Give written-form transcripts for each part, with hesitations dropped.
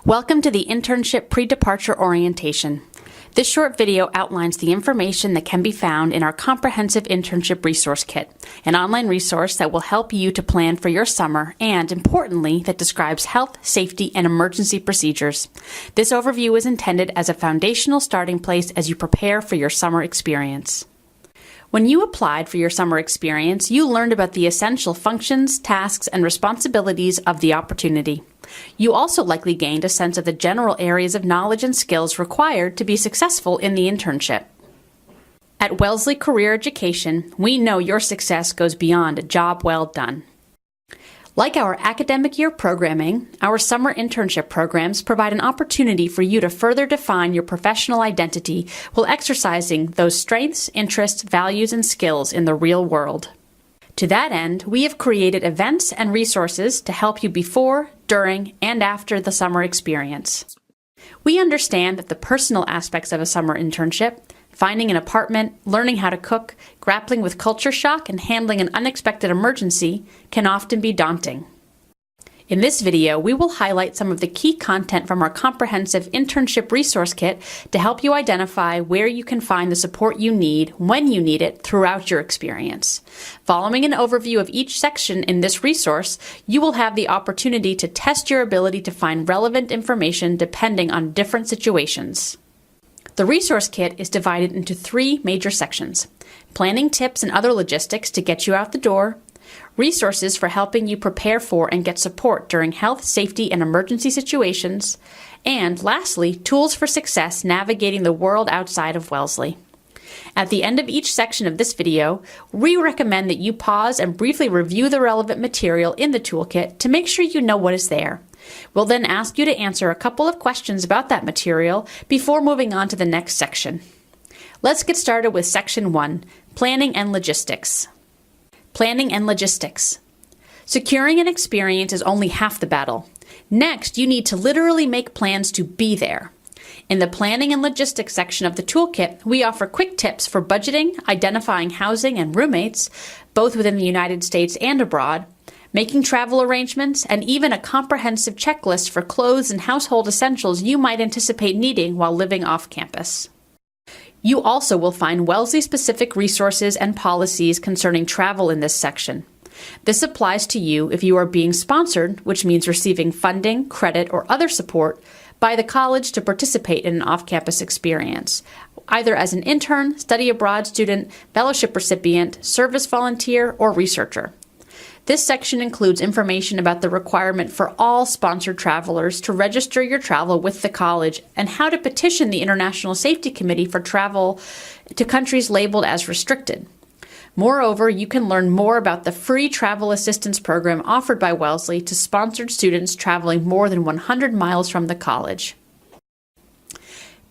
Welcome to the Internship Pre-Departure Orientation. This short video outlines the information that can be found in our Comprehensive Internship Resource Kit, an online resource that will help you to plan for your summer and, importantly, that describes health, safety, and emergency procedures. This overview is intended as a foundational starting place as you prepare for your summer experience. When you applied for your summer experience, you learned about the essential functions, tasks, and responsibilities of the opportunity. You also likely gained a sense of the general areas of knowledge and skills required to be successful in the internship. At Wellesley Career Education, we know your success goes beyond a job well done. Like our academic year programming, our summer internship programs provide an opportunity for you to further define your professional identity while exercising those strengths, interests, values, and skills in the real world. To that end, we have created events and resources to help you before, during, and after the summer experience. We understand that the personal aspects of a summer internship, finding an apartment, learning how to cook, grappling with culture shock, and handling an unexpected emergency can often be daunting. In this video, we will highlight some of the key content from our comprehensive internship resource kit to help you identify where you can find the support you need when you need it throughout your experience. Following an overview of each section in this resource, you will have the opportunity to test your ability to find relevant information depending on different situations. The resource kit is divided into three major sections: planning tips and other logistics to get you out the door, resources for helping you prepare for and get support during health, safety, and emergency situations, and lastly, tools for success navigating the world outside of Wellesley. At the end of each section of this video, we recommend that you pause and briefly review the relevant material in the toolkit to make sure you know what is there. We'll then ask you to answer a couple of questions about that material before moving on to the next section. Let's get started with Section 1, Planning and Logistics. Planning and logistics. Securing an experience is only half the battle. Next, you need to literally make plans to be there. In the planning and logistics section of the toolkit, we offer quick tips for budgeting, identifying housing and roommates, both within the United States and abroad, making travel arrangements, and even a comprehensive checklist for clothes and household essentials you might anticipate needing while living off campus. You also will find Wellesley-specific resources and policies concerning travel in this section. This applies to you if you are being sponsored, which means receiving funding, credit, or other support by the college to participate in an off-campus experience, either as an intern, study abroad student, fellowship recipient, service volunteer, or researcher. This section includes information about the requirement for all sponsored travelers to register your travel with the college and how to petition the International Safety Committee for travel to countries labeled as restricted. Moreover, you can learn more about the free travel assistance program offered by Wellesley to sponsored students traveling more than 100 miles from the college.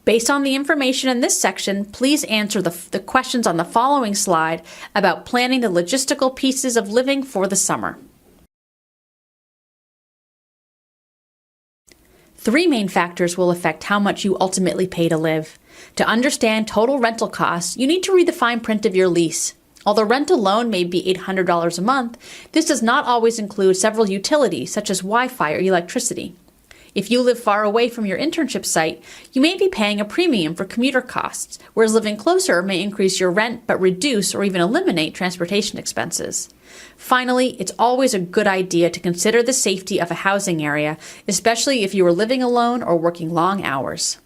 Based on the information in this section, please answer the questions on the following slide about planning the logistical pieces of living for the summer. Three main factors will affect how much you ultimately pay to live. To understand total rental costs, you need to read the fine print of your lease. Although rent alone may be $800 a month, this does not always include several utilities such as Wi-Fi or electricity. If you live far away from your internship site, you may be paying a premium for commuter costs, whereas living closer may increase your rent but reduce or even eliminate transportation expenses. Finally, it's always a good idea to consider the safety of a housing area, especially if you are living alone or working long hours.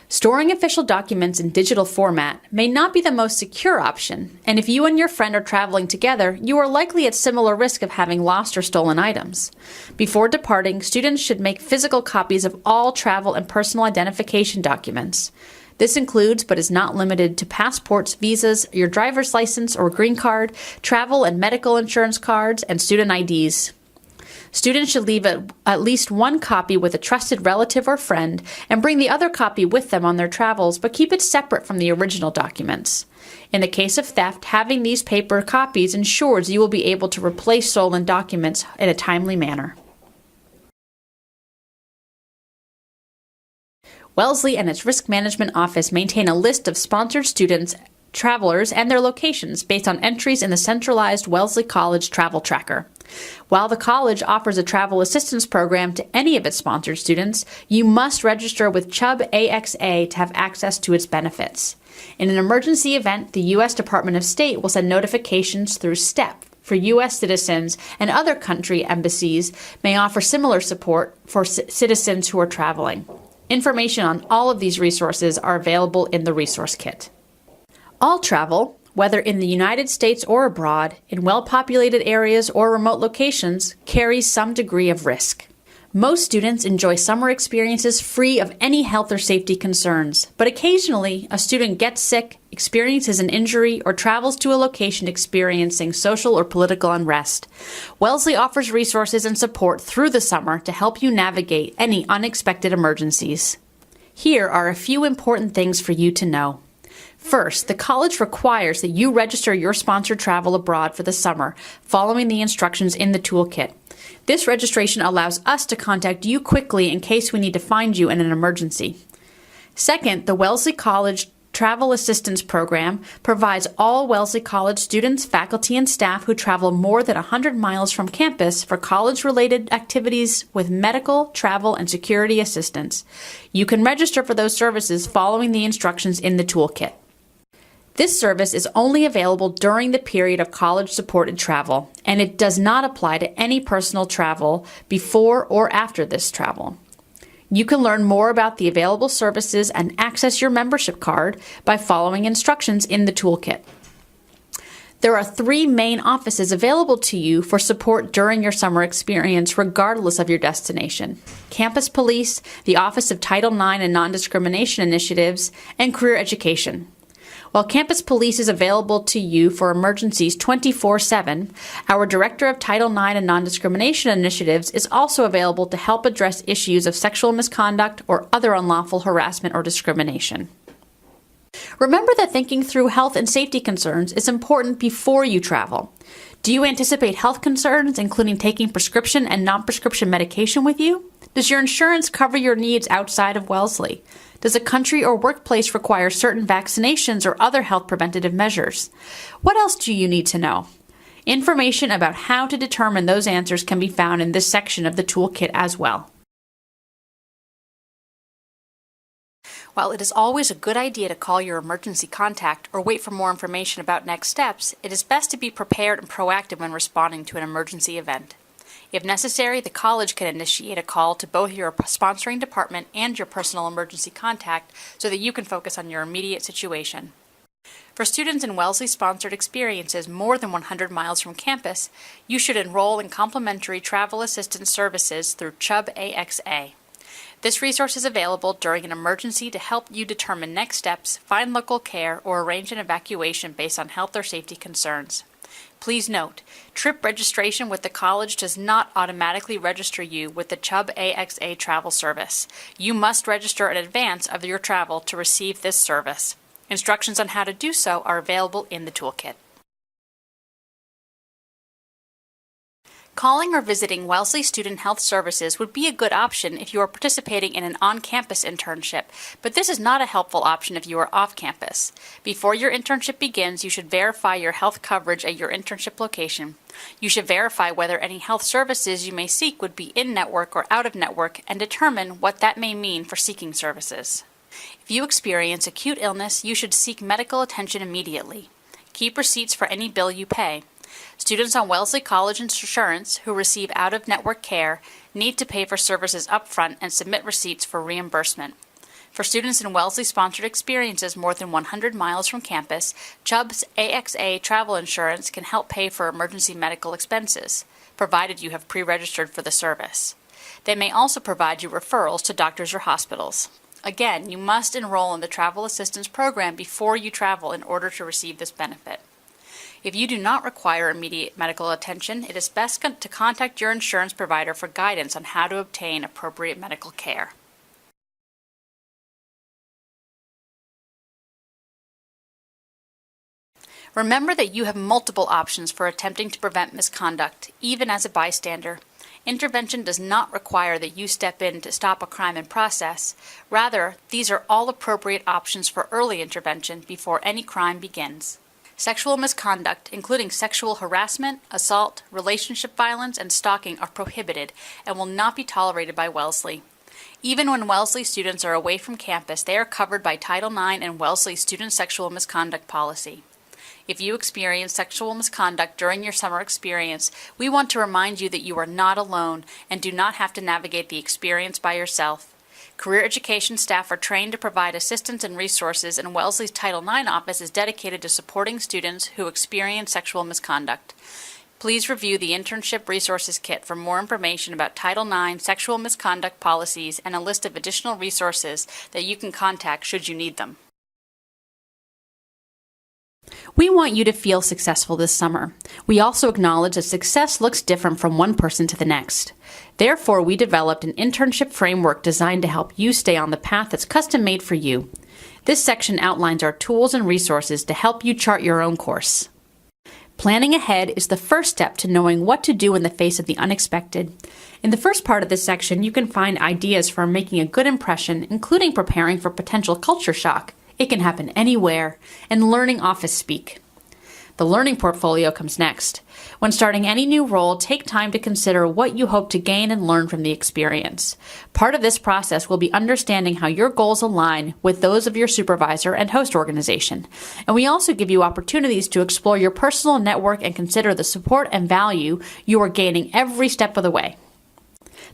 Storing official documents in digital format may not be the most secure option, and if you and your friend are traveling together, you are likely at similar risk of having lost or stolen items. Before departing, students should make physical copies of all travel and personal identification documents. This includes, but is not limited to, passports, visas, your driver's license or green card, travel and medical insurance cards, and student IDs. Students should leave at least one copy with a trusted relative or friend and bring the other copy with them on their travels, but keep it separate from the original documents. In the case of theft, having these paper copies ensures you will be able to replace stolen documents in a timely manner. Wellesley and its Risk Management Office maintain a list of sponsored students, travelers, and their locations based on entries in the centralized Wellesley College Travel Tracker. While the college offers a travel assistance program to any of its sponsored students, you must register with Chubb AXA to have access to its benefits. In an emergency event, the U.S. Department of State will send notifications through STEP for U.S. citizens, and other country embassies may offer similar support for citizens who are traveling. Information on all of these resources are available in the resource kit. All travel, whether in the United States or abroad, in well-populated areas or remote locations, carries some degree of risk. Most students enjoy summer experiences free of any health or safety concerns, but occasionally a student gets sick, experiences an injury, or travels to a location experiencing social or political unrest. Wellesley offers resources and support through the summer to help you navigate any unexpected emergencies. Here are a few important things for you to know. First, the college requires that you register your sponsored travel abroad for the summer, following the instructions in the toolkit. This registration allows us to contact you quickly in case we need to find you in an emergency. Second, the Wellesley College Travel Assistance Program provides all Wellesley College students, faculty, and staff who travel more than 100 miles from campus for college-related activities with medical, travel, and security assistance. You can register for those services following the instructions in the toolkit. This service is only available during the period of college-supported travel, and it does not apply to any personal travel before or after this travel. You can learn more about the available services and access your membership card by following instructions in the toolkit. There are 3 main offices available to you for support during your summer experience, regardless of your destination: Campus Police, the Office of Title IX and Non-Discrimination Initiatives, and Career Education. While Campus Police is available to you for emergencies 24/7, our Director of Title IX and Non-Discrimination Initiatives is also available to help address issues of sexual misconduct or other unlawful harassment or discrimination. Remember that thinking through health and safety concerns is important before you travel. Do you anticipate health concerns, including taking prescription and non-prescription medication with you? Does your insurance cover your needs outside of Wellesley? Does a country or workplace require certain vaccinations or other health preventative measures? What else do you need to know? Information about how to determine those answers can be found in this section of the toolkit as well. While it is always a good idea to call your emergency contact or wait for more information about next steps, it is best to be prepared and proactive when responding to an emergency event. If necessary, the college can initiate a call to both your sponsoring department and your personal emergency contact so that you can focus on your immediate situation. For students in Wellesley-sponsored experiences more than 100 miles from campus, you should enroll in complimentary travel assistance services through Chubb AXA. This resource is available during an emergency to help you determine next steps, find local care, or arrange an evacuation based on health or safety concerns. Please note, trip registration with the college does not automatically register you with the Chubb AXA travel service. You must register in advance of your travel to receive this service. Instructions on how to do so are available in the toolkit. Calling or visiting Wellesley Student Health Services would be a good option if you are participating in an on-campus internship, but this is not a helpful option if you are off-campus. Before your internship begins, you should verify your health coverage at your internship location. You should verify whether any health services you may seek would be in-network or out-of-network and determine what that may mean for seeking services. If you experience acute illness, you should seek medical attention immediately. Keep receipts for any bill you pay. Students on Wellesley College insurance who receive out-of-network care need to pay for services upfront and submit receipts for reimbursement. For students in Wellesley-sponsored experiences more than 100 miles from campus, Chubb's AXA travel insurance can help pay for emergency medical expenses, provided you have pre-registered for the service. They may also provide you referrals to doctors or hospitals. Again, you must enroll in the travel assistance program before you travel in order to receive this benefit. If you do not require immediate medical attention, it is best to contact your insurance provider for guidance on how to obtain appropriate medical care. Remember that you have multiple options for attempting to prevent misconduct, even as a bystander. Intervention does not require that you step in to stop a crime in process. Rather, these are all appropriate options for early intervention before any crime begins. Sexual misconduct, including sexual harassment, assault, relationship violence, and stalking, are prohibited and will not be tolerated by Wellesley. Even when Wellesley students are away from campus, they are covered by Title IX and Wellesley Student Sexual Misconduct Policy. If you experience sexual misconduct during your summer experience, we want to remind you that you are not alone and do not have to navigate the experience by yourself. Career education staff are trained to provide assistance and resources, and Wellesley's Title IX office is dedicated to supporting students who experience sexual misconduct. Please review the Internship Resources Kit for more information about Title IX sexual misconduct policies and a list of additional resources that you can contact should you need them. We want you to feel successful this summer. We also acknowledge that success looks different from one person to the next. Therefore, we developed an internship framework designed to help you stay on the path that's custom-made for you. This section outlines our tools and resources to help you chart your own course. Planning ahead is the first step to knowing what to do in the face of the unexpected. In the first part of this section, you can find ideas for making a good impression, including preparing for potential culture shock. It can happen anywhere, and learning office speak. The learning portfolio comes next. When starting any new role, take time to consider what you hope to gain and learn from the experience. Part of this process will be understanding how your goals align with those of your supervisor and host organization. And we also give you opportunities to explore your personal network and consider the support and value you are gaining every step of the way.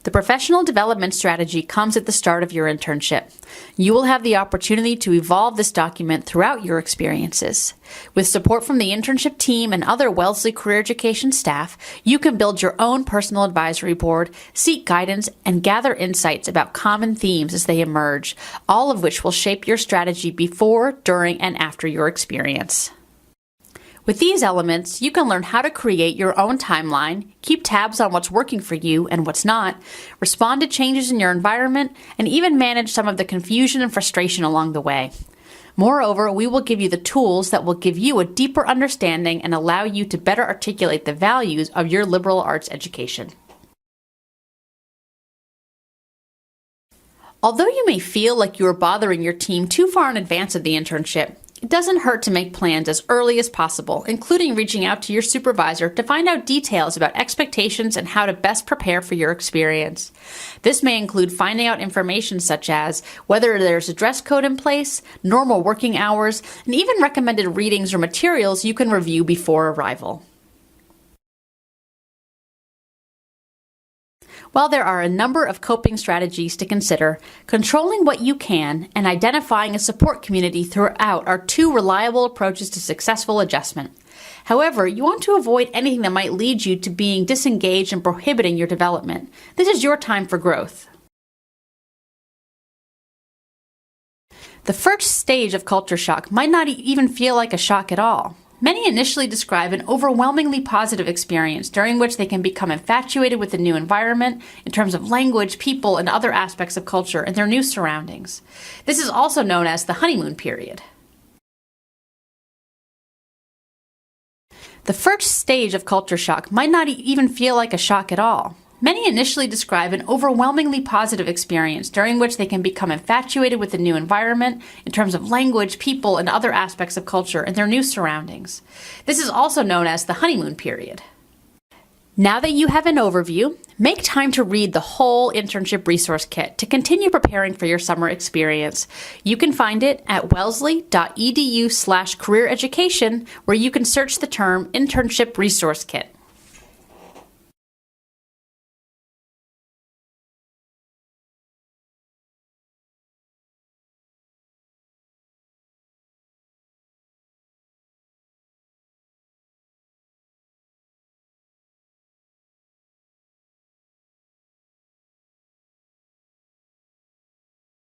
The professional development strategy comes at the start of your internship. You will have the opportunity to evolve this document throughout your experiences. With support from the internship team and other Wellesley career education staff, you can build your own personal advisory board, seek guidance, and gather insights about common themes as they emerge, all of which will shape your strategy before, during, and after your experience. With these elements, you can learn how to create your own timeline, keep tabs on what's working for you and what's not, respond to changes in your environment, and even manage some of the confusion and frustration along the way. Moreover, we will give you the tools that will give you a deeper understanding and allow you to better articulate the values of your liberal arts education. Although you may feel like you are bothering your team too far in advance of the internship, it doesn't hurt to make plans as early as possible, including reaching out to your supervisor to find out details about expectations and how to best prepare for your experience. This may include finding out information such as whether there's a dress code in place, normal working hours, and even recommended readings or materials you can review before arrival. While there are a number of coping strategies to consider, controlling what you can and identifying a support community throughout are two reliable approaches to successful adjustment. However, you want to avoid anything that might lead you to being disengaged and prohibiting your development. This is your time for growth. The first stage of culture shock might not even feel like a shock at all. Many initially describe an overwhelmingly positive experience during which they can become infatuated with the new environment in terms of language, people, and other aspects of culture and their new surroundings. This is also known as the honeymoon period. The first stage of culture shock might not even feel like a shock at all. Many initially describe an overwhelmingly positive experience during which they can become infatuated with the new environment in terms of language, people, and other aspects of culture and their new surroundings. This is also known as the honeymoon period. Now that you have an overview, make time to read the whole Internship Resource Kit to continue preparing for your summer experience. You can find it at wellesley.edu/career education, where you can search the term Internship Resource Kit.